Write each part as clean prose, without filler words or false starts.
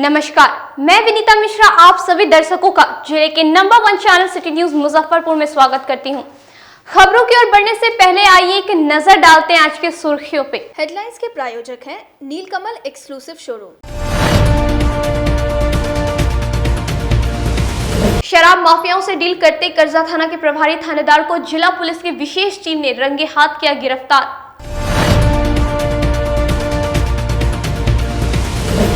नमस्कार, मैं विनीता मिश्रा आप सभी दर्शकों का जिले के number 1 channel city News Muzaffarpur में स्वागत करती हूं। खबरों की ओर बढ़ने से पहले आइए एक नजर डालते हैं आज के सुर्खियों पे। हेडलाइंस के प्रायोजक हैं नीलकमल एक्सक्लूसिव शोरूम। शराब माफियाओं से डील करते कर्जा थाना के प्रभारी थानेदार को जिला पुलिस की विशेष टीम ने रंगे हाथ किया गिरफ्तार।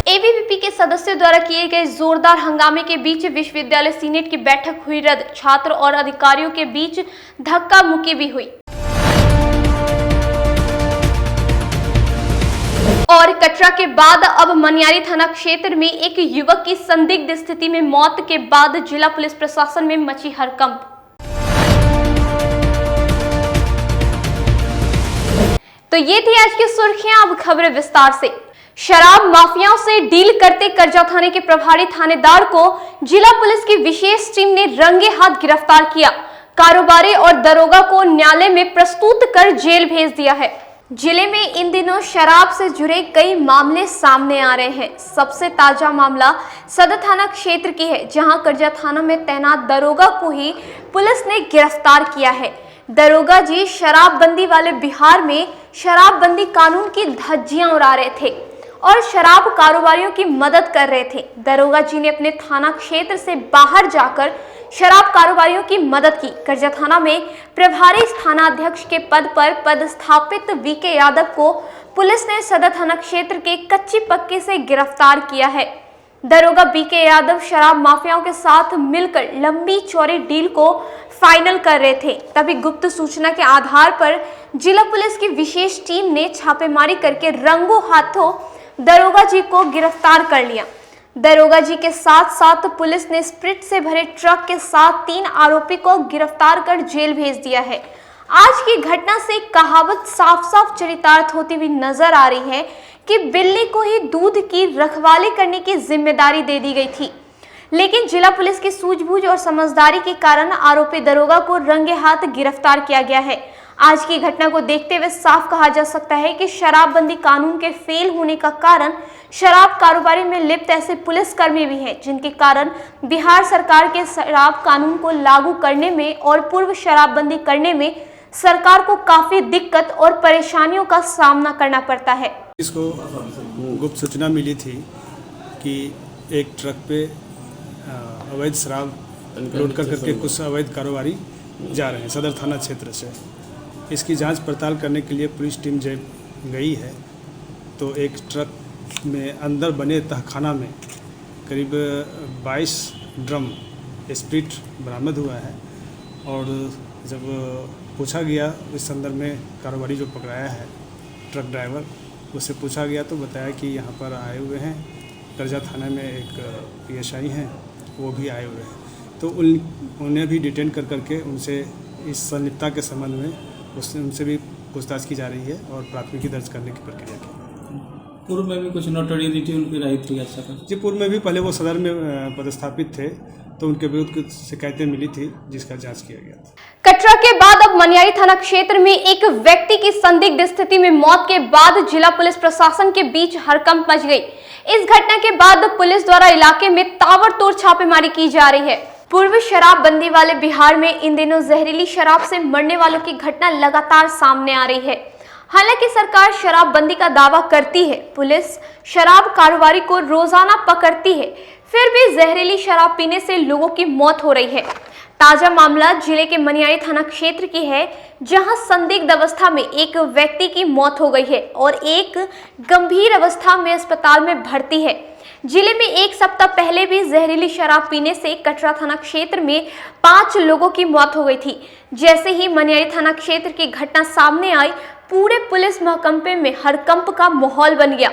एबीवीपी के सदस्यों द्वारा किए गए जोरदार हंगामे के बीच विश्वविद्यालय सीनेट की बैठक हुई रद्द। छात्र और अधिकारियों के बीच धक्का मुक्की भी हुई। और कटरा के बाद अब मनियारी थाना क्षेत्र में एक युवक की संदिग्ध स्थिति में मौत के बाद जिला पुलिस प्रशासन में मची हड़कंप। तो ये थी आज की सुर्खियां, अब खबरें विस्तार से। शराब माफियाओं से डील करते कर्जा थाने के प्रभारी थानेदार को जिला पुलिस की विशेष टीम ने रंगे हाथ गिरफ्तार किया। कारोबारी और दरोगा को न्यायालय में प्रस्तुत कर जेल भेज दिया है। जिले में इन दिनों शराब से जुड़े कई मामले सामने आ रहे हैं। सबसे ताजा मामला सदर थाना क्षेत्र की है, जहां कर्जा थाना में तैनात दरोगा को ही पुलिस ने गिरफ्तार किया है। दरोगा जी शराबबंदी वाले बिहार में शराबबंदी कानून की धज्जियां उड़ा रहे थे और शराब कारोबारियों की मदद कर रहे थे। दरोगा जी ने अपने थाना क्षेत्र से बाहर जाकर शराब कारोबारियों की मदद की। कर्जा थाना में प्रभारी थानाध्यक्ष के पद पर पदस्थापित वीके यादव को पुलिस ने सदर थाना क्षेत्र के कच्ची पक्के से गिरफ्तार किया है। दरोगा वीके यादव शराब माफियाओं के साथ मिलकर लंबी चौड़ी डील को फाइनल कर रहे थे। तभी गुप्त सूचना के आधार पर जिला पुलिस की विशेष टीम ने छापेमारी करके रंगों हाथों दरोगा जी को गिरफ्तार कर लिया। दरोगा जी के साथ साथ पुलिस ने स्प्रिट से भरे ट्रक के साथ 3 आरोपी को गिरफ्तार कर जेल भेज दिया है। आज की घटना से कहावत साफ साफ चरितार्थ होती हुई नजर आ रही है कि बिल्ली को ही दूध की रखवाली करने की जिम्मेदारी दे दी गई थी, लेकिन जिला पुलिस की सूझबूझ और समझदारी के कारण आरोपी दरोगा को रंगे हाथ गिरफ्तार किया गया है। आज की घटना को देखते हुए साफ कहा जा सकता है कि शराबबंदी कानून के फेल होने का कारण शराब कारोबारी में लिप्त ऐसे पुलिसकर्मी भी हैं, जिनके कारण बिहार सरकार के शराब कानून को लागू करने में और पूर्व शराबबंदी करने में सरकार को काफी दिक्कत और परेशानियों का सामना करना पड़ता है। इसको गुप्त सूचना मिली थी कि एक ट्रक पे अवैध शराब लोड करके कुछ अवैध कारोबारी जा रहे हैं सदर थाना क्षेत्र से। इसकी जांच पड़ताल करने के लिए पुलिस टीम जब गई है तो एक ट्रक में अंदर बने तहखाना में करीब 22 ड्रम स्प्रिट बरामद हुआ है। और जब पूछा गया इस संदर्भ में कारोबारी जो पकड़ाया है ट्रक ड्राइवर, उससे पूछा गया तो बताया कि यहाँ पर आए हुए हैं, कर्जा थाना में एक PSI हैं, वो भी आए हुए हैं। तो उन्हें भी डिटेन करके उनसे इस संलिप्तता के संबंध में उनसे भी पूछताछ की जा रही है और प्राथमिकी दर्ज करने की प्रक्रिया की। पूर्व में भी कुछ नोटोरियलिटी उनकी रही थी ऐसा कर? जी, पूर्व में भी पहले वो सदर में पदस्थापित थे तो उनके विरुद्ध कुछ शिकायतें मिली थी जिसका जांच किया गया था। कटरा के बाद अब मनियारी थाना क्षेत्र में एक व्यक्ति की संदिग्ध स्थिति में मौत के बाद जिला पुलिस प्रशासन के बीच हड़कंप मच गई। इस घटना के बाद पुलिस द्वारा इलाके में ताबड़तोड़ छापेमारी की जा रही है। पूर्व शराबबंदी वाले बिहार में इन दिनों जहरीली शराब से मरने वालों की घटना लगातार सामने आ रही है। हालांकि सरकार शराबबंदी का दावा करती है, पुलिस शराब कारोबारी को रोजाना पकड़ती है, फिर भी जहरीली शराब पीने से लोगों की मौत हो रही है। ताजा मामला जिले के मनियारी थाना क्षेत्र की है, जहां संदिग्ध अवस्था में एक व्यक्ति की मौत हो गई है और एक गंभीर अवस्था में अस्पताल में भर्ती है। जिले में एक सप्ताह पहले भी जहरीली शराब पीने से कटरा थाना क्षेत्र में 5 लोगों की मौत हो गई थी। जैसे ही मनियारी थाना क्षेत्र की घटना सामने आई, पूरे पुलिस महकमे में हड़कंप का माहौल बन गया।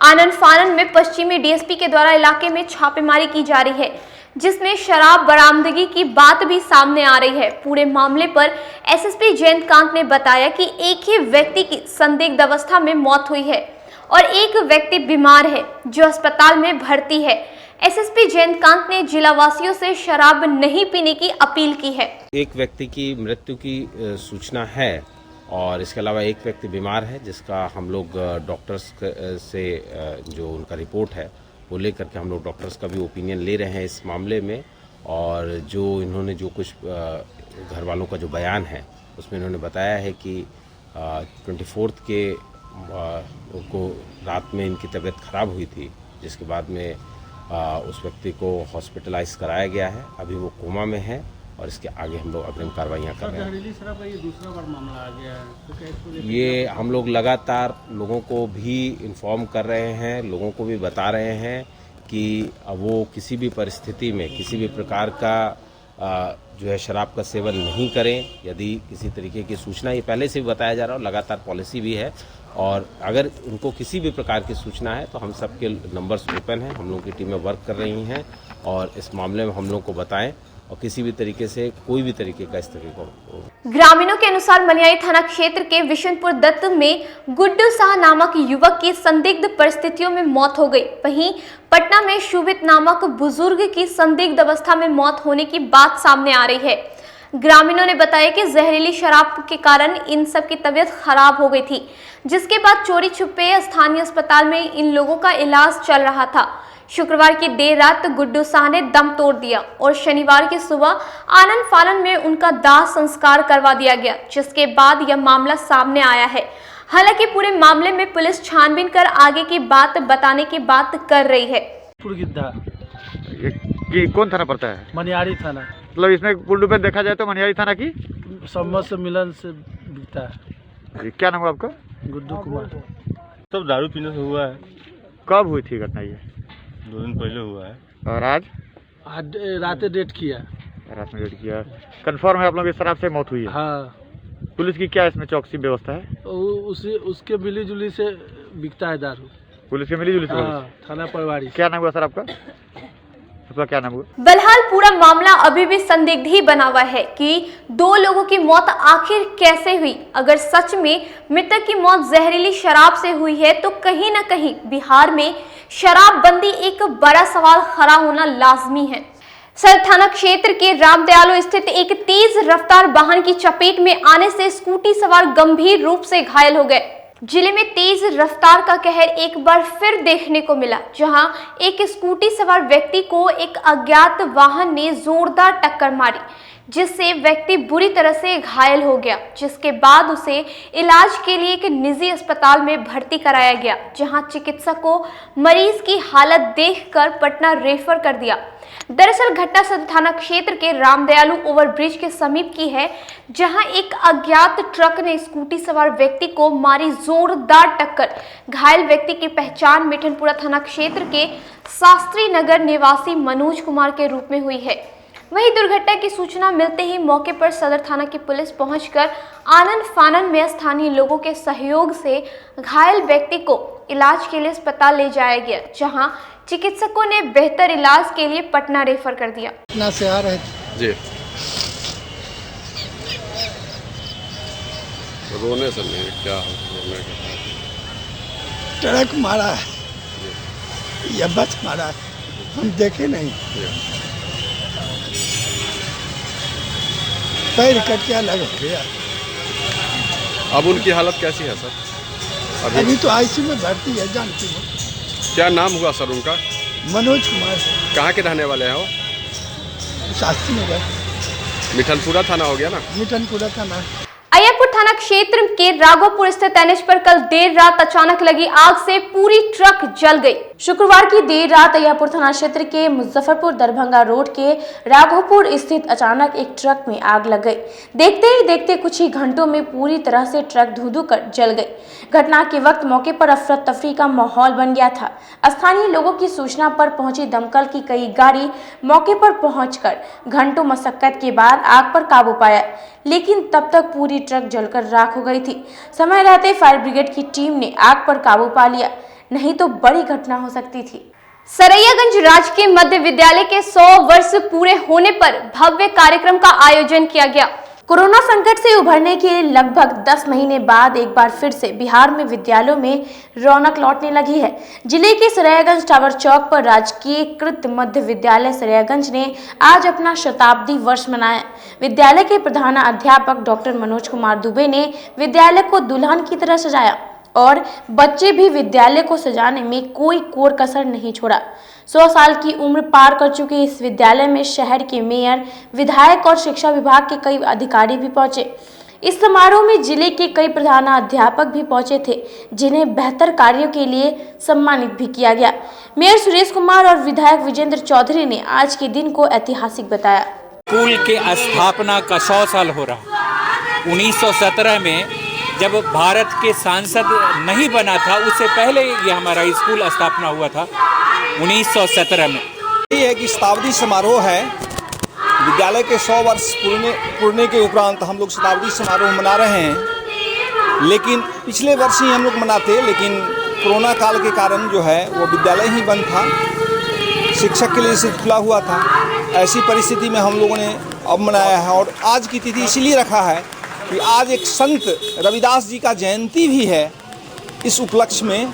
आनन फानन में पश्चिमी DSP के द्वारा इलाके में छापेमारी की जा रही है, जिसमें शराब बरामदगी की बात भी सामने आ रही है। पूरे मामले पर SSP जयंतकांत ने बताया कि एक ही व्यक्ति की संदिग्ध अवस्था में मौत हुई है और एक व्यक्ति बीमार है जो अस्पताल में भर्ती है। SSP जयंतकांत ने जिलावासियों से शराब नहीं पीने की अपील की है। एक व्यक्ति की मृत्यु की सूचना है और इसके अलावा एक व्यक्ति बीमार है जिसका हम लोग डॉक्टर्स से जो उनका रिपोर्ट है वो लेकर के हम लोग डॉक्टर्स का भी ओपिनियन ले रहे हैं इस मामले में। और जो इन्होंने जो कुछ घर वालों का जो बयान है उसमें इन्होंने बताया है कि 24 के उनको रात में इनकी तबीयत खराब हुई थी, जिसके बाद में उस व्यक्ति को हॉस्पिटलाइज कराया गया है। अभी वो कोमा में है और इसके आगे हम लोग अग्रिम कार्रवाइयाँ कर रहे हैं। जहरीली शराब का ये दूसरा बार मामला आ गया है, तो क्या इसको लेकर ये हम लोग लगातार लोगों को भी इन्फॉर्म कर रहे हैं, लोगों को भी बता रहे हैं कि वो किसी भी परिस्थिति में किसी भी प्रकार का जो है शराब का सेवन नहीं करें। यदि किसी तरीके की सूचना, ये पहले से भी बताया जा रहा है, लगातार पॉलिसी भी है, और अगर उनको किसी भी प्रकार की सूचना है तो हम सबके नंबर्स ओपन हैं, हम लोगों की टीमें वर्क कर रही हैं और इस मामले में हम लोगों को बताएं और किसी भी तरीके से कोई भी तरीके का इस तरीके को। ग्रामीणों के अनुसार मनियारी थाना क्षेत्र के विशुनपुर दत्त में गुड्डू शाह नामक युवक की संदिग्ध परिस्थितियों में मौत हो गई। वहीं पटना में शुभित नामक बुजुर्ग की संदिग्ध अवस्था में मौत होने की बात सामने आ रही है। ग्रामीणों ने बताया कि जहरीली शराब के कारण इन सब की तबीयत खराब हो गई थी, जिसके बाद चोरी छुपे स्थानीय अस्पताल में इन लोगों का इलाज चल रहा था। शुक्रवार की देर रात गुड्डू शाह ने दम तोड़ दिया और शनिवार की सुबह आनन फानन में उनका दाह संस्कार करवा दिया गया, जिसके बाद यह मामला सामने आया है। हालांकि पूरे मामले में पुलिस छानबीन कर आगे की बात बताने की बात कर रही है। पुरगिद्धा ये कौन थाना पड़ता है? मनियारी थाना, मतलब इसमें कुल रूप में देखा जाए तो मनियारी थाना की सम्मत से मिलन से बिकता है। जी, क्या नाम है आपका? गुड्डू कुमार। सब दारू पीने से हुआ है। कब हुई थी घटना ये? 2 दिन पहले हुआ है। और आज रात डेट किया। रात में डेट किया। कंफर्म है आप लोगों की शराब से मौत हुई है? हाँ। पुलिस की क्या इसमें चौकसी व्यवस्था है? उसके मिली जुली से बिकता है दारू। पुलिस के मिली जुली से? हाँ, थाना परिवारी। क्या नाम हुआ सर आपका? आपका क्या नाम हुआ? बहरहाल पूरा मामला अभी भी संदिग्ध ही बना हुआ है कि 2 लोगों की मौत आखिर कैसे हुई। अगर सच में मृतक की मौत जहरीली शराब से हुई है तो कहीं ना कहीं बिहार में शराबबंदी एक बड़ा सवाल खड़ा होना लाजमी है। सदर थाना क्षेत्र के रामदयालु स्थित एक तेज रफ्तार वाहन की चपेट में आने से स्कूटी सवार गंभीर रूप से घायल हो गए। जिले में तेज रफ्तार का कहर एक बार फिर देखने को मिला, जहां एक स्कूटी सवार व्यक्ति को एक अज्ञात वाहन ने जोरदार टक्कर मारी, जिससे व्यक्ति बुरी तरह से घायल हो गया, जिसके बाद उसे इलाज के लिए एक निजी अस्पताल में भर्ती कराया गया, जहां चिकित्सक को मरीज की हालत देखकर पटना रेफर कर दिया। दरअसल घटना सदर थाना क्षेत्र के रामदयालु ओवरब्रिज के समीप की है, जहां एक अज्ञात ट्रक ने स्कूटी सवार व्यक्ति को मारी जोरदार टक्कर। घायल व्यक्ति की पहचान मिठनपुरा थाना क्षेत्र के शास्त्री नगर निवासी मनोज कुमार के रूप में हुई है। वहीं दुर्घटना की सूचना मिलते ही मौके पर सदर थाना की पुलिस पहुंचकर आनन फानन में स्थानीय लोगों के सहयोग से घायल व्यक्ति को इलाज के लिए अस्पताल ले जाया गया, जहां चिकित्सकों ने बेहतर इलाज के लिए पटना रेफर कर दिया। पटना से आ रहे थे जी। रोने से नहीं, क्या रोने का? ट्रक मारा है या बस मारा है, हम देखे नहीं। पैर कट क्या लग गया। अब उनकी हालत कैसी है सर? अभी तो आईसीयू में भर्ती है। जानती हो? क्या नाम हुआ सर उनका? मनोज कुमार। कहाँ के रहने वाले हैं वो? शास्त्री नगर। मिठनपुरा थाना हो गया ना? मिठनपुरा थाना। अय्यरपुर थाना क्षेत्र के राघोपुर स्थित एनएच पर कल देर रात अचानक लगी आग से पूरी ट्रक जल गई। शुक्रवार की देर रात अय्यरपुर थाना क्षेत्र के मुजफ्फरपुर दरभंगा रोड के राघोपुर स्थित अचानक एक ट्रक में आग लग गई। देखते ही देखते कुछ ही घंटों में पूरी तरह से ट्रक धू-धू कर जल गई। घटना के वक्त मौके पर अफरा तफरी का माहौल बन गया था। स्थानीय लोगों की सूचना पर पहुंची दमकल की कई गाड़ी मौके पर पहुंचकर घंटों मशक्कत के बाद आग पर काबू पाया, लेकिन तब तक पूरी ट्रक जलकर राख हो गई थी। समय रहते फायर ब्रिगेड की टीम ने आग पर काबू पा लिया, नहीं तो बड़ी घटना हो सकती थी। सरैयागंज राजकीय मध्य विद्यालय के 100 वर्ष पूरे होने पर भव्य कार्यक्रम का आयोजन किया गया। कोरोना संकट से उभरने के लगभग 10 महीने बाद एक बार फिर से बिहार में विद्यालयों में रौनक लौटने लगी है। जिले के सरैयागंज टावर चौक पर राजकीय कृत मध्य विद्यालय सरैयागंज ने आज अपना शताब्दी वर्ष मनाया। विद्यालय के प्रधानाध्यापक डॉक्टर मनोज कुमार दुबे ने विद्यालय को दुल्हन की तरह सजाया और बच्चे भी विद्यालय को सजाने में कोई कोर कसर नहीं छोड़ा। 100 साल की उम्र पार कर चुके इस विद्यालय में शहर के मेयर, विधायक और शिक्षा विभाग के कई अधिकारी भी पहुंचे। इस समारोह में जिले के कई प्रधानाध्यापक भी पहुंचे थे, जिन्हें बेहतर कार्यों के लिए सम्मानित भी किया गया। मेयर सुरेश कुमार और विधायक विजेंद्र चौधरी ने आज के दिन को ऐतिहासिक बताया। स्कूल के स्थापना का 100 साल हो रहा। 1917 में जब भारत के सांसद नहीं बना था, उससे पहले ये हमारा स्कूल स्थापना हुआ था 1917 में। ये है कि शताब्दी समारोह है, विद्यालय के 100 वर्ष पूर्णे के उपरांत हम लोग शताब्दी समारोह मना रहे हैं। लेकिन पिछले वर्ष ही हम लोग मनाते, लेकिन कोरोना काल के कारण जो है वो विद्यालय ही बंद था, शिक्षक के लिए सिर्फ खुला हुआ था। ऐसी परिस्थिति में हम लोगों ने अब मनाया है और आज की तिथि इसीलिए रखा है कि आज एक संत रविदास जी का जयंती भी है। इस उपलक्ष्य में,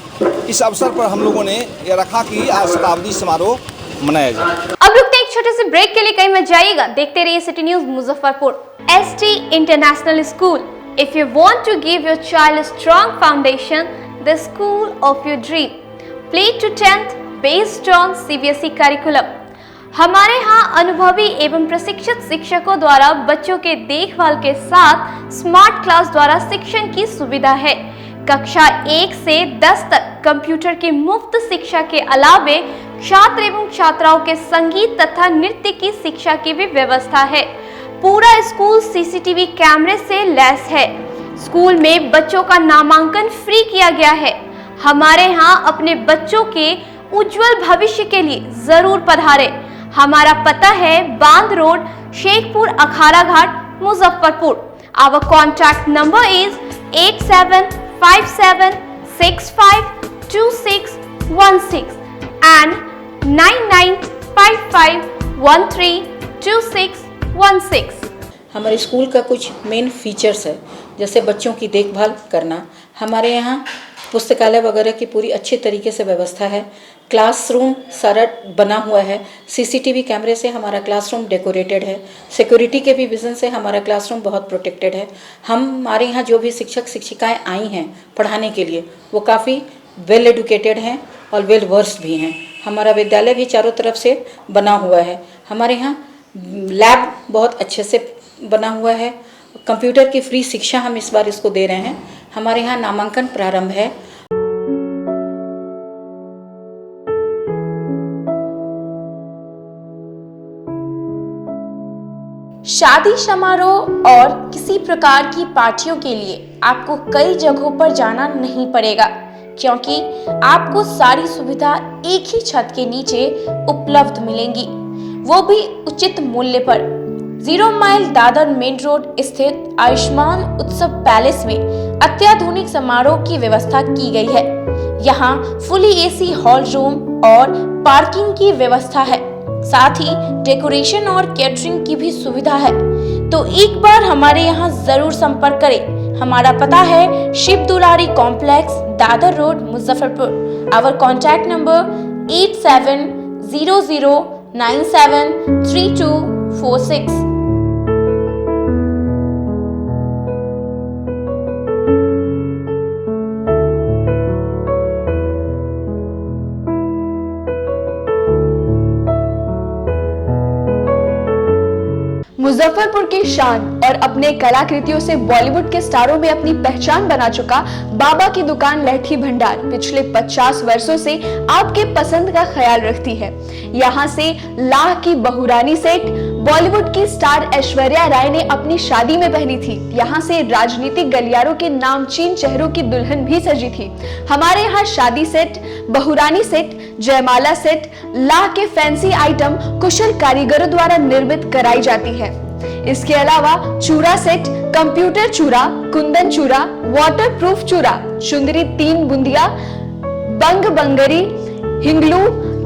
इस अवसर पर हम लोगों ने ये रखा कि आज शताब्दी समारोह मनाया जाए। अब रुकते एक छोटे से ब्रेक के लिए, कहीं मत जाइएगा, देखते रहिए City News Muzaffarpur. ST international school, if you want to give your child a strong foundation, the school of your dream, play to 10th based on CBSE curriculum। हमारे यहाँ अनुभवी एवं प्रशिक्षित शिक्षकों द्वारा बच्चों के देखभाल के साथ स्मार्ट क्लास द्वारा शिक्षण की सुविधा है। कक्षा 1 से 10 तक कंप्यूटर की मुफ्त शिक्षा के अलावे छात्र एवं छात्राओं के संगीत तथा नृत्य की शिक्षा की भी व्यवस्था है। पूरा स्कूल CCTV कैमरे से लैस है। स्कूल में बच्चों का नामांकन फ्री किया गया है। हमारे यहाँ अपने बच्चों के उज्जवल भविष्य के लिए जरूर पधारे। हमारा पता है बांध road, Shekhpur Akhara Ghat, Muzaffarpur. Our contact number is 8757652616 and 9955132616। हमारे स्कूल का कुछ मेन फीचर्स है, जैसे बच्चों की देखभाल करना। हमारे यहाँ पुस्तकालय वगैरह की पूरी अच्छी तरीके से व्यवस्था है। क्लासरूम सारा बना हुआ है, CCTV कैमरे से हमारा क्लासरूम डेकोरेटेड है। सिक्योरिटी के भी विजन से हमारा क्लासरूम बहुत प्रोटेक्टेड है। हमारे यहाँ जो भी शिक्षक शिक्षिकाएं आई हैं पढ़ाने के लिए, वो काफ़ी वेल एडुकेटेड हैं और वेल वर्स्ड भी हैं। हमारा विद्यालय भी चारों तरफ से बना हुआ है। हमारे यहाँ लैब बहुत अच्छे से बना हुआ है। कंप्यूटर की फ्री शिक्षा हम इस बार इसको दे रहे हैं। हमारे यहाँ नामांकन प्रारंभ है। शादी समारोह और किसी प्रकार की पार्टियों के लिए आपको कई जगहों पर जाना नहीं पड़ेगा, क्योंकि आपको सारी सुविधा एक ही छत के नीचे उपलब्ध मिलेंगी, वो भी उचित मूल्य पर। 0 माइल दादर मेन रोड स्थित आयुष्मान उत्सव पैलेस में अत्याधुनिक समारोह की व्यवस्था की गई है। यहाँ फुली AC हॉल रूम और पार्किंग की व्यवस्था है, साथ ही डेकोरेशन और कैटरिंग की भी सुविधा है। तो एक बार हमारे यहाँ जरूर संपर्क करें। हमारा पता है Shiv Dulari complex, Dadar road, Muzaffarpur. Our contact number 8700973246। Muzaffarpur की शान और अपने कलाकृतियों से बॉलीवुड के स्टारों में अपनी पहचान बना चुका बाबा की दुकान लहठी भंडार पिछले 50 वर्षों से आपके पसंद का ख्याल रखती है। यहाँ से लाह की बहुरानी सेट बॉलीवुड की स्टार ऐश्वर्या राय ने अपनी शादी में पहनी थी। यहाँ से राजनीतिक गलियारों के नामचीन चेहरों की दुल्हन भी सजी थी। हमारे यहाँ शादी सेट, बहुरानी सेट, जयमाला सेट, लाह के फैंसी आइटम कुशल कारीगरों द्वारा निर्मित कराई जाती है। इसके अलावा चूड़ा सेट, कंप्यूटर चूड़ा, कुंदन चूड़ा, वाटरप्रूफ चूड़ा, चुंदरी 3 बुंदिया, बंग बंगरी, हिंगलू,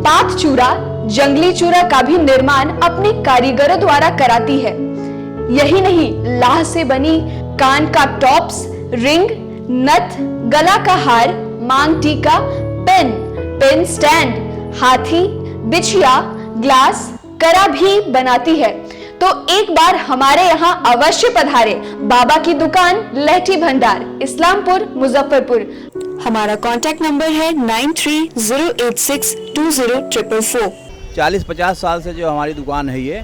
पात चूड़ा, जंगली चूड़ा का भी निर्माण अपने कारीगरों द्वारा कराती है। यही नहीं, लाह से बनी कान का टॉप्स, रिंग, नथ, गला का हार, मांग टीका, पेन स्टैंड, हाथी, बिछिया, ग्लास, करा भी बनाती है। तो एक बार हमारे यहाँ अवश्य पधारे। बाबा की दुकान लहठी भंडार, इस्लामपुर, मुजफ्फरपुर। हमारा कॉन्टैक्ट नंबर है 9308620444। 40-50 साल से जो हमारी दुकान है, ये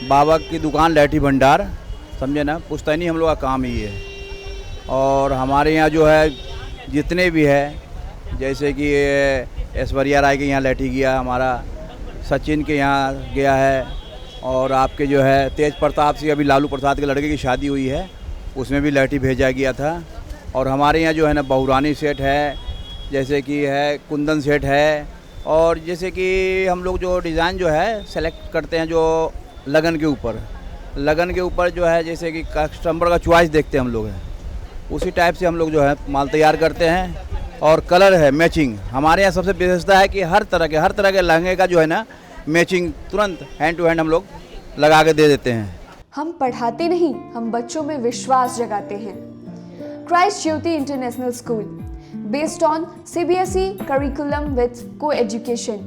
बाबा की दुकान लैठी भंडार, समझे ना, पुश्तैनी हम लोग का काम ही है। और हमारे यहाँ जो है जितने भी है, जैसे कि ऐश्वर्या राय के यहाँ लैठी गया, हमारा सचिन के यहाँ गया है, और आपके जो है तेज प्रताप सिंह, अभी लालू प्रसाद के लड़के की शादी हुई है, उसमें भी लैठी भेजा गया था। और हमारे यहाँ जो है ना बहुरानी सेट है, जैसे कि है कुंदन सेट है, और जैसे कि हम लोग जो डिज़ाइन जो है सेलेक्ट करते हैं जो लगन के ऊपर जो है, जैसे कि कस्टमर का चॉइस देखते हैं हम लोग हैं, उसी टाइप से हम लोग जो है माल तैयार करते हैं। और कलर है मैचिंग, हमारे यहाँ सबसे विशेषता है कि हर तरह के लहंगे का जो है ना मैचिंग तुरंत हैंड टू हैंड हम लोग लगा के दे देते हैं। हम पढ़ाते नहीं, हम बच्चों में विश्वास जगाते हैं। Christ Jyoti international school, based on CBSE curriculum with co-education.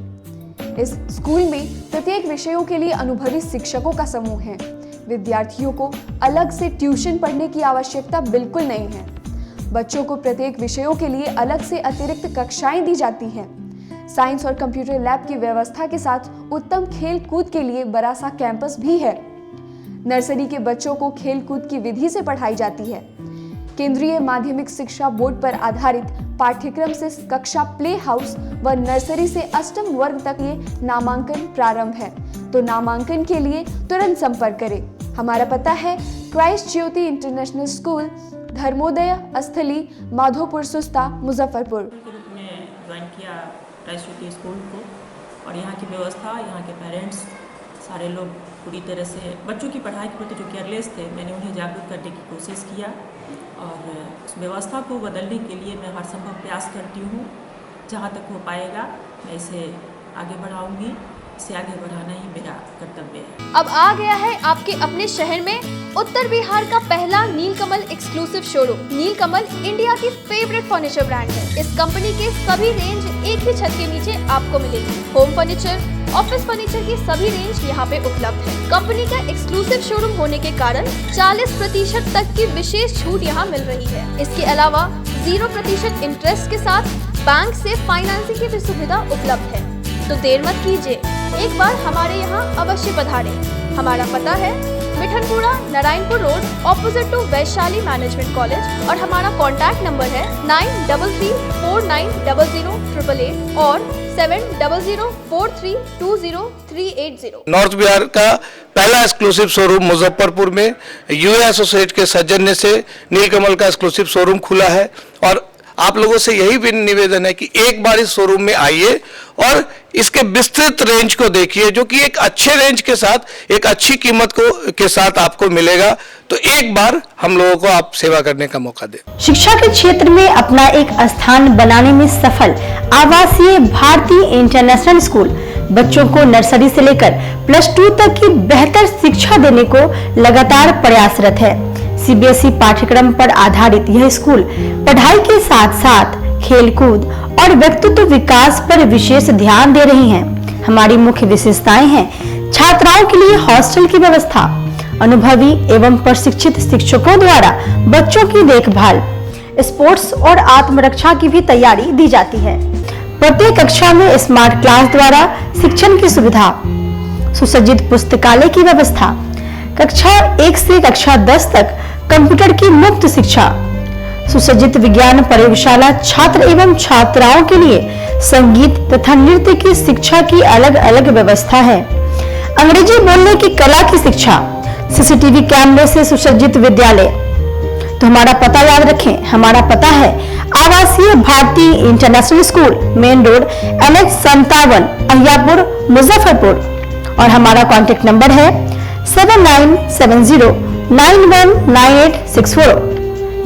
इस स्कूल में प्रत्येक विषयों के लिए अनुभवी शिक्षकों का समूह है। विद्यार्थियों को अलग से ट्यूशन पढ़ने की आवश्यकता बिल्कुल नहीं है। बच्चों को प्रत्येक विषयों के लिए अलग से अतिरिक्त कक्षाएं दी जाती हैं। साइंस और कंप्यूटर लैब की व्यवस्था के साथ उत्तम खेल कूद के लिए बड़ा सा कैंपस भी है। नर्सरी के बच्चों को खेल कूद की विधि से पढ़ाई जाती है। केंद्रीय माध्यमिक शिक्षा बोर्ड पर आधारित पाठ्यक्रम से कक्षा प्ले हाउस व नर्सरी से अष्टम वर्ग तक ये नामांकन प्रारंभ है। तो नामांकन के लिए तुरंत संपर्क करें। हमारा पता है Christ Jyoti international school, Dharmodaya स्थली, माधोपुर सुस्ता, मुजफ्फरपुर। ज्वाइन किया क्राइस्ट ज्योति स्कूल को, और यहाँ की व्यवस्था, यहाँ के पेरेंट्स सारे लोग पूरी तरह से बच्चों की पढ़ाई के प्रति जो केयरलेस थे, मैंने उन्हें जागरूक करने की कोशिश किया, और उस व्यवस्था को बदलने के लिए मैं हर संभव प्रयास करती हूँ। जहाँ तक हो पाएगा मैं इसे आगे बढ़ाऊँगी, इसे आगे बढ़ाना ही मेरा कर्तव्य है। अब आ गया है आपके अपने शहर में उत्तर बिहार का पहला नीलकमल एक्सक्लूसिव शोरूम। नीलकमल इंडिया की फेवरेट फर्नीचर ब्रांड है। इस कंपनी के सभी रेंज एक ही छत के नीचे आपको मिलेगी। होम फर्नीचर, ऑफिस फर्नीचर की सभी रेंज यहाँ पे उपलब्ध है। कंपनी का एक्सक्लूसिव शोरूम होने के कारण 40% तक की विशेष छूट यहाँ मिल रही है। इसके अलावा 0% इंटरेस्ट के साथ बैंक से फाइनेंसिंग की भी सुविधा उपलब्ध है। तो देर मत कीजिए, एक बार हमारे यहाँ अवश्य पधारें। हमारा पता है Mithanpura, Narayanpur road, opposite to Vaishali management college, और हमारा कॉन्टैक्ट नंबर है 9334900888 और 7004320380। नॉर्थ बिहार का पहला एक्सक्लूसिव शोरूम मुजफ्फरपुर में यूए एसोसिएट के सौजन्य से नीलकमल का एक्सक्लूसिव शोरूम खुला है। और आप लोगों से यही भी निवेदन है कि एक बार इस शोरूम में आइए और इसके विस्तृत रेंज को देखिए, जो कि एक अच्छे रेंज के साथ, एक अच्छी कीमत के साथ आपको मिलेगा। तो एक बार हम लोगों को आप सेवा करने का मौका दें। शिक्षा के क्षेत्र में अपना एक स्थान बनाने में सफल आवासीय भारतीय इंटरनेशनल स्कूल बच्चों को नर्सरी से लेकर +2 तक की बेहतर शिक्षा देने को लगातार प्रयासरत है। CBSE पाठ्यक्रम पर आधारित यह स्कूल पढ़ाई के साथ साथ खेलकूद और व्यक्तित्व विकास पर विशेष ध्यान दे रही हैं। हमारी मुख्य विशेषताएं हैं छात्राओं के लिए हॉस्टल की व्यवस्था, अनुभवी एवं प्रशिक्षित शिक्षकों द्वारा बच्चों की देखभाल, स्पोर्ट्स और आत्मरक्षा की भी तैयारी दी जाती है। प्रत्येक कक्षा में स्मार्ट क्लास द्वारा शिक्षण की सुविधा, सुसज्जित पुस्तकालय की व्यवस्था, कक्षा 1 से कक्षा 10 तक कंप्यूटर की मुफ्त शिक्षा, सुसज्जित विज्ञान प्रयोगशाला, छात्र एवं छात्राओं के लिए संगीत तथा नृत्य की शिक्षा की अलग अलग व्यवस्था है। अंग्रेजी बोलने की कला की शिक्षा, CCTV कैमरे से सुसज्जित विद्यालय। तो हमारा पता याद रखें, हमारा पता है आवासीय भारतीय international school, main road NH57, Ahiyapur, Muzaffarpur. और हमारा कॉन्टेक्ट नंबर है 7970919864,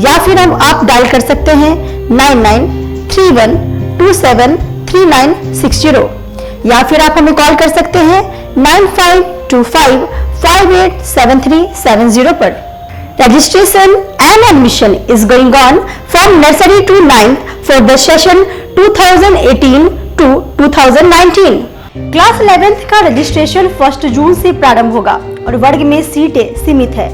या फिर आप डायल कर सकते हैं 9931273960, या फिर आप हमें कॉल कर सकते हैं 9525587370 पर। Registration and admission is going on from nursery to 9th for the session 2018 to 2019. Class 11th का रजिस्ट्रेशन 1 जून से प्रारंभ होगा और वर्ग में सीटें सीमित है।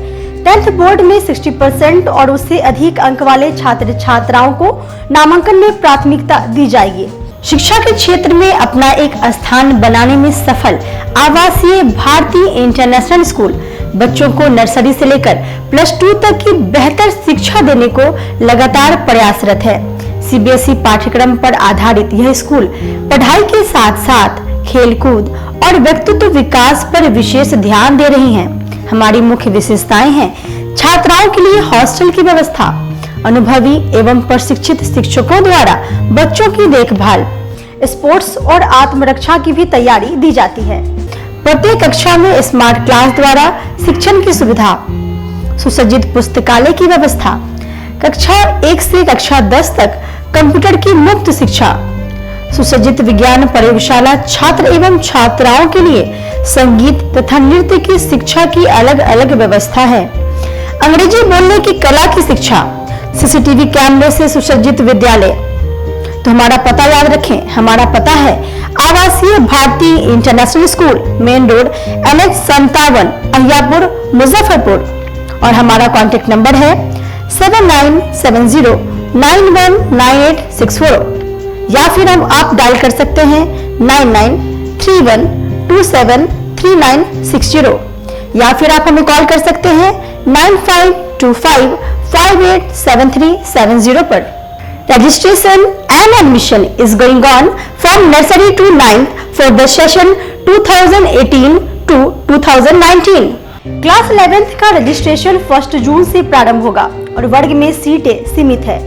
10th बोर्ड में 60% और उससे अधिक अंक वाले छात्र छात्राओं को नामांकन में प्राथमिकता दी जाएगी। शिक्षा के क्षेत्र में अपना एक स्थान बनाने में सफल आवासीय भारती इंटरनेशनल स्कूल बच्चों को नर्सरी से लेकर +2 तक की बेहतर शिक्षा देने को लगातार प्रयासरत है। सीबीएसई पाठ्यक्रम पर आधारित यह स्कूल पढ़ाई के साथ साथ खेलकूद और व्यक्तित्व विकास पर विशेष ध्यान दे रही हैं। हमारी मुख्य विशेषताएं हैं छात्राओं के लिए हॉस्टल की व्यवस्था, अनुभवी एवं प्रशिक्षित शिक्षकों द्वारा बच्चों की देखभाल, स्पोर्ट्स और आत्मरक्षा की भी तैयारी दी जाती है। प्रत्येक कक्षा में स्मार्ट क्लास द्वारा शिक्षण की सुविधा, सुसज्जित पुस्तकालय की व्यवस्था, कक्षा 1 से कक्षा 10 तक कंप्यूटर की मुफ्त शिक्षा, सुसज्जित विज्ञान प्रयोगशाला, छात्र एवं छात्राओं के लिए संगीत तथा नृत्य की शिक्षा की अलग अलग व्यवस्था है। अंग्रेजी बोलने की कला की शिक्षा, सीसीटीवी कैमरे से सुसज्जित विद्यालय। तो हमारा पता याद रखें, हमारा पता है आवासीय Bharti international school, main road NH 57, Ahiyapur, Muzaffarpur. और हमारा कॉन्टेक्ट नंबर है 7970919864 या फिर आप डायल कर सकते हैं 9931273960 या फिर आप हमें कॉल कर सकते हैं 9525587370 पर। Registration and admission is going on from nursery to 9th for the session 2018 to 2019. Class 11th का रजिस्ट्रेशन 1 जून से प्रारंभ होगा और वर्ग में सीटें सीमित है।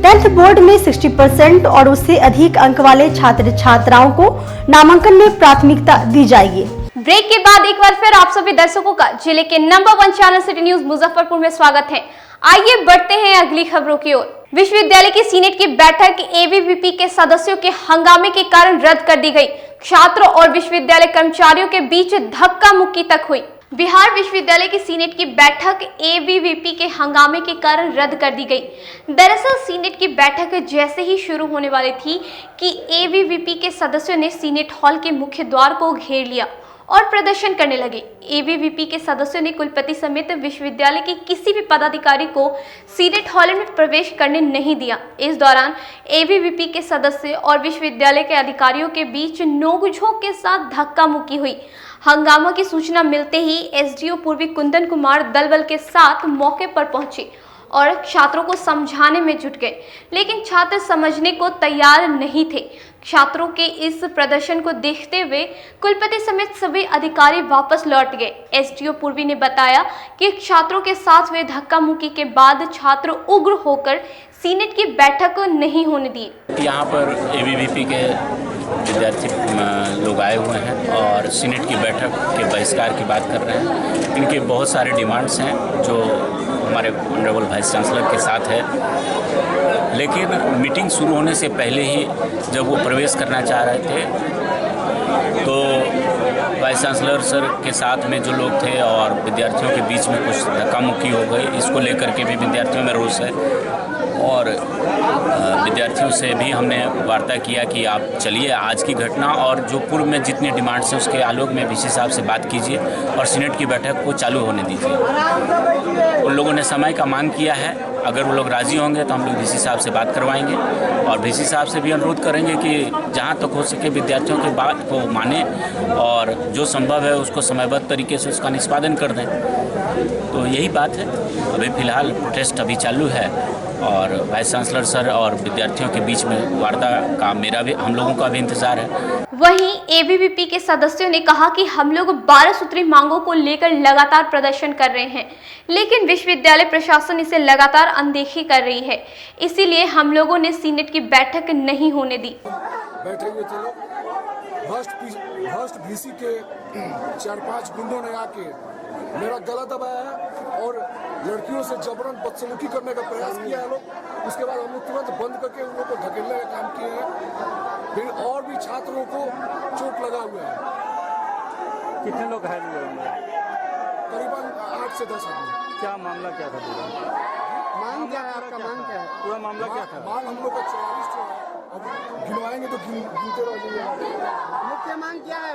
10th बोर्ड में 60% और उससे अधिक अंक वाले छात्र छात्राओं को नामांकन में प्राथमिकता दी जाएगी। ब्रेक के बाद एक बार फिर आप सभी दर्शकों का जिले के number 1 channel city News Muzaffarpur में स्वागत है। आइए बढ़ते हैं अगली खबरों की ओर। विश्वविद्यालय की सीनेट की बैठक एबीवीपी के सदस्यों के हंगामे के कारण रद्द कर दी गई। छात्रों और विश्वविद्यालय कर्मचारियों के बीच धक्का मुक्की तक हुई। बिहार विश्वविद्यालय की सीनेट की बैठक एबीवीपी के हंगामे के कारण रद्द कर दी गई। दरअसल सीनेट की बैठक जैसे ही शुरू होने वाली थी कि एबीवीपी के सदस्यों ने सीनेट हॉल के मुख्य द्वार को घेर लिया और प्रदर्शन करने लगे। एबीवीपी के सदस्यों ने कुलपति समेत विश्वविद्यालय के किसी भी पदाधिकारी को सीनेट हॉल में प्रवेश करने नहीं दिया। इस दौरान एबीवीपी के सदस्य और विश्वविद्यालय के अधिकारियों के बीच नोकझोंक के साथ धक्का मुक्की हुई। हंगामा की सूचना मिलते ही एसडीओ पूर्वी कुंदन कुमार दलबल के साथ मौके पर पहुंचे और छात्रों को समझाने में जुट गए, लेकिन छात्र समझने को तैयार नहीं थे। छात्रों के इस प्रदर्शन को देखते हुए कुलपति समेत सभी अधिकारी वापस लौट गए। एसडीओ पूर्वी ने बताया कि छात्रों के साथ हुए धक्का मुक्की के बाद छात्र उग्र होकर सीनेट की बैठक नहीं होने दी। यहाँ पर एबीवीपी के विद्यार्थी लोग आए हुए हैं और सीनेट की बैठक के बहिष्कार की बात कर रहे हैं। इनके बहुत सारे डिमांड्स हैं जो हमारे ऑनरेबल वाइस चांसलर के साथ है, लेकिन मीटिंग शुरू होने से पहले ही जब वो प्रवेश करना चाह रहे थे तो वाइस चांसलर सर के साथ में जो लोग थे और विद्यार्थियों के बीच में कुछ धक्का मुक्की हो गई। इसको लेकर के भी विद्यार्थियों में रोष है और विद्यार्थियों से भी हमने वार्ता किया कि आप चलिए आज की घटना और जो पूर्व में जितनी डिमांड्स हैं उसके आलोक में वीसी साहब से बात कीजिए और सीनेट की बैठक को चालू होने दीजिए। उन लोगों ने समय का मांग किया है, अगर वो लोग राज़ी होंगे तो हम लोग वीसी साहब से बात करवाएंगे और वीसी साहब से भी अनुरोध करेंगे कि जहाँ तक हो सके विद्यार्थियों की बात को माने और जो संभव है उसको समयबद्ध तरीके से उसका निष्पादन कर दें। तो यही बात है। अभी फ़िलहाल प्रोटेस्ट अभी चालू है और वाइस चांसलर सर और विद्यार्थियों के बीच में वार्ता का हम लोगों का भी इंतजार है। वहीं एबीवीपी के सदस्यों ने कहा कि हम लोग 12 सूत्री मांगों को लेकर लगातार प्रदर्शन कर रहे हैं, लेकिन विश्वविद्यालय प्रशासन इसे लगातार अनदेखी कर रही है। इसीलिए हम लोगों ने सीनेट की बैठक नहीं होने दी। बैठे हुए थे लोग, भ्रष्ट वीसी के 4-5 गुंडों ने आके मेरा गला दबाया है और लड़कियों से जबरन बदसलूकी करने का प्रयास किया है लोग। उसके बाद हम लोग तुरंत बंद करके उन लोगों को धकेलने का काम किए हैं। फिर और भी छात्रों को चोट लगा हुआ है। कितने लोग घायल हुए होंगे? करीबन 8 से 10 आदमी। क्या मामला क्या था पूरा? मांग क्या है आपका? मांग क्या है? पूरा मामला क्या था? मांग हम लोग का 44 है। अब गिनवाएंगे तो गिनते रह जाइए। मुख्य मांग क्या है?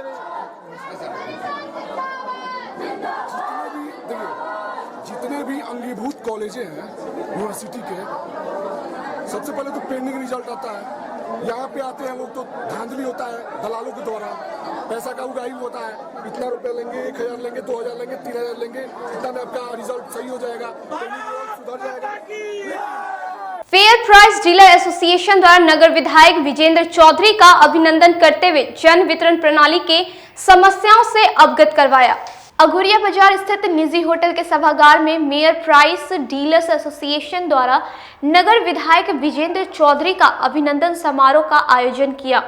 जितने जितने भी अंगीभूत कॉलेजें हैं यूनिवर्सिटी के, सबसे पहले तो पेंडिंग रिजल्ट आता है। यहाँ पे आते हैं लोग तो धांधली होता है दलालों के द्वारा, पैसा का उगाही होता है, इतना रुपया लेंगे, 1000 लेंगे, 2000 लेंगे, 3000 लेंगे, इतना में आपका रिजल्ट सही हो जाएगा, सुधर जाएगा। फेयर प्राइस डीलर एसोसिएशन द्वारा नगर विधायक विजेंद्र चौधरी का अभिनंदन करते हुए जन वितरण प्रणाली के समस्याओं से अवगत करवाया। अघोरिया बाजार स्थित निजी होटल के सभागार में मेयर प्राइस डीलर्स एसोसिएशन द्वारा नगर विधायक विजेंद्र चौधरी का अभिनंदन समारोह का आयोजन किया।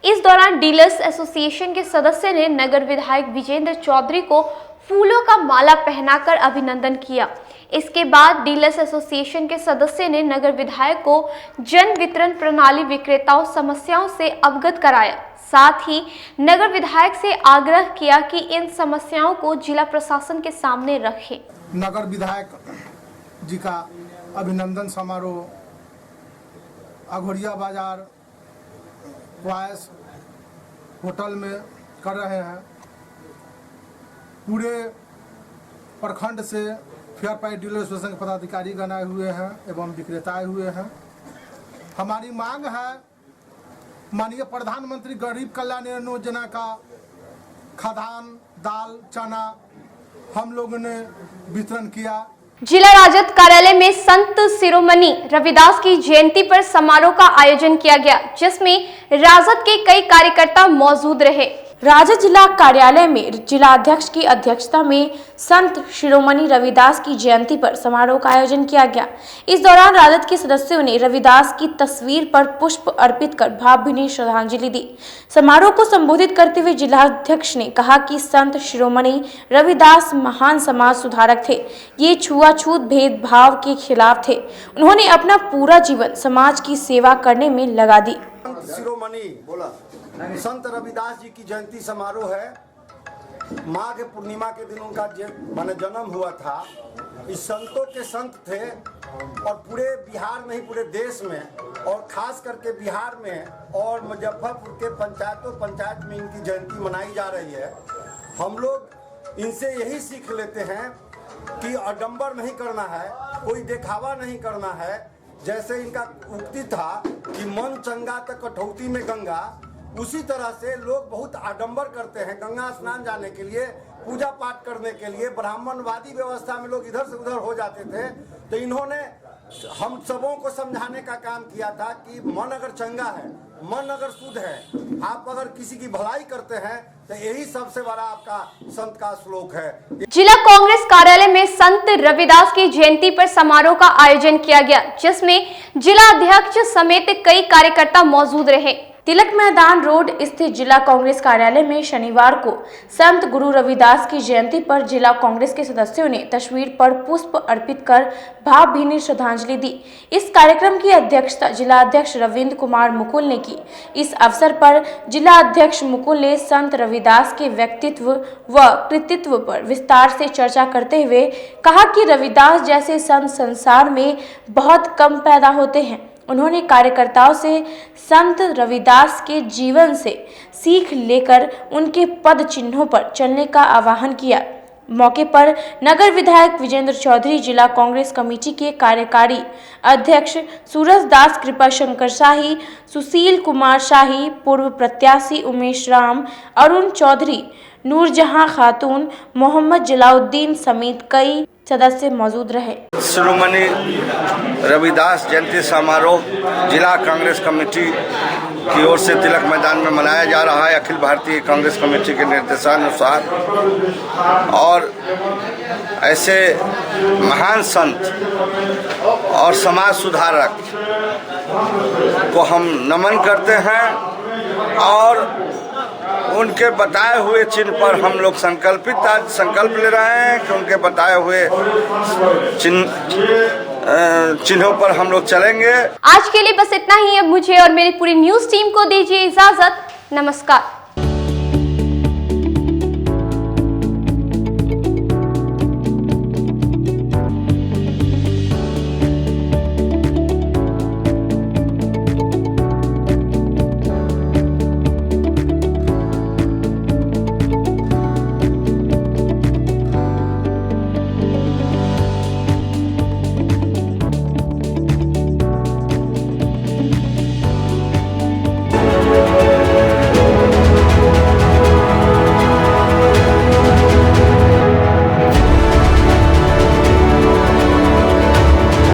इस दौरान डीलर्स एसोसिएशन के सदस्य ने नगर विधायक विजेंद्र चौधरी को फूलों का माला पहनाकर अभिनंदन किया। इसके बाद डीलर्स एसोसिएशन के सदस्य ने नगर विधायक को जन वितरण प्रणाली विक्रेताओं समस्याओं से अवगत कराया। साथ ही नगर विधायक से आग्रह किया कि इन समस्याओं को जिला प्रशासन के सामने रखें। नगर विधायक जी का अभिनंदन समारोह अघोरिया बाजार प्राइस होटल में कर रहे हैं। पूरे प्रखंड से फेयर प्राइस डीलर एसोसिएशन के पदाधिकारी गण आए हुए हैं एवं विक्रेता आए हुए हैं। हमारी मांग है माननीय प्रधानमंत्री गरीब कल्याण योजना का खाद्यान्न, दाल, चना हम लोगों ने वितरण किया। जिला राजद कार्यालय में संत शिरोमणि रविदास की जयंती पर समारोह का आयोजन किया गया, जिसमें राजद के कई कार्यकर्ता मौजूद रहे। राजद जिला कार्यालय में जिलाध्यक्ष की अध्यक्षता में संत शिरोमणि रविदास की जयंती पर समारोह का आयोजन किया गया। इस दौरान राजद के सदस्यों ने रविदास की तस्वीर पर पुष्प अर्पित कर भावभीनी श्रद्धांजलि दी। समारोह को संबोधित करते हुए जिलाध्यक्ष ने कहा कि संत शिरोमणि रविदास महान समाज सुधारक थे। ये छुआछूत भेदभाव के खिलाफ थे। उन्होंने अपना पूरा जीवन समाज की सेवा करने में लगा दी। संत रविदास जी की जयंती समारोह है। माघ पूर्णिमा के दिन उनका जन्म हुआ था। इस संतों के संत थे और पूरे बिहार में ही पूरे देश में और खास करके बिहार में और मुजफ्फरपुर के पंचायत में इनकी जयंती मनाई जा रही है। हम लोग इनसे यही सीख लेते हैं कि आडंबर नहीं करना है, कोई दिखावा नहीं करना है। जैसे इनका उक्ति था कि मन चंगा तो कठौती में गंगा, उसी तरह से लोग बहुत आडंबर करते हैं। गंगा स्नान जाने के लिए, पूजा पाठ करने के लिए ब्राह्मणवादी व्यवस्था में लोग इधर से उधर हो जाते थे। तो इन्होंने हम सबों को समझाने का काम किया था कि मन अगर चंगा है, मन अगर शुद्ध है, आप अगर किसी की भलाई करते हैं तो यही सबसे बड़ा आपका संत का श्लोक है। जिला कांग्रेस कार्यालय में संत रविदास की जयंती पर समारोह का आयोजन किया गया, जिसमें जिला अध्यक्ष समेत कई कार्यकर्ता मौजूद रहे। तिलक मैदान रोड स्थित जिला कांग्रेस कार्यालय में शनिवार को संत गुरु रविदास की जयंती पर जिला कांग्रेस के सदस्यों ने तस्वीर पर पुष्प अर्पित कर भावभीनी श्रद्धांजलि दी। इस कार्यक्रम की अध्यक्षता जिला अध्यक्ष रविंद्र कुमार मुकुल ने की। इस अवसर पर जिला अध्यक्ष मुकुल ने संत रविदास के व्यक्तित्व व कृतित्व पर विस्तार से चर्चा करते हुए कहा कि रविदास जैसे संत संसार में बहुत कम पैदा होते हैं। उन्होंने कार्यकर्ताओं से संत रविदास के जीवन से सीख लेकर उनके पद चिन्हों पर चलने का आह्वान किया। मौके पर नगर विधायक विजेंद्र चौधरी, जिला कांग्रेस कमेटी के कार्यकारी अध्यक्ष सूरज दास, कृपा शंकर शाही, सुशील कुमार शाही, पूर्व प्रत्याशी उमेश राम, अरुण चौधरी, नूरजहां खातून, मोहम्मद जलाउद्दीन समेत कई सदस्य मौजूद रहे। शिरोमणि रविदास जयंती समारोह जिला कांग्रेस कमेटी की ओर से तिलक मैदान में मनाया जा रहा है, अखिल भारतीय कांग्रेस कमेटी के निर्देशानुसार। और ऐसे महान संत और समाज सुधारक को हम नमन करते हैं और उनके बताए हुए चिन्ह पर हम लोग संकल्प ले रहे हैं कि उनके बताए हुए चिन्हों पर हम लोग चलेंगे। आज के लिए बस इतना ही। अब मुझे और मेरी पूरी न्यूज टीम को दीजिए इजाजत। नमस्कार।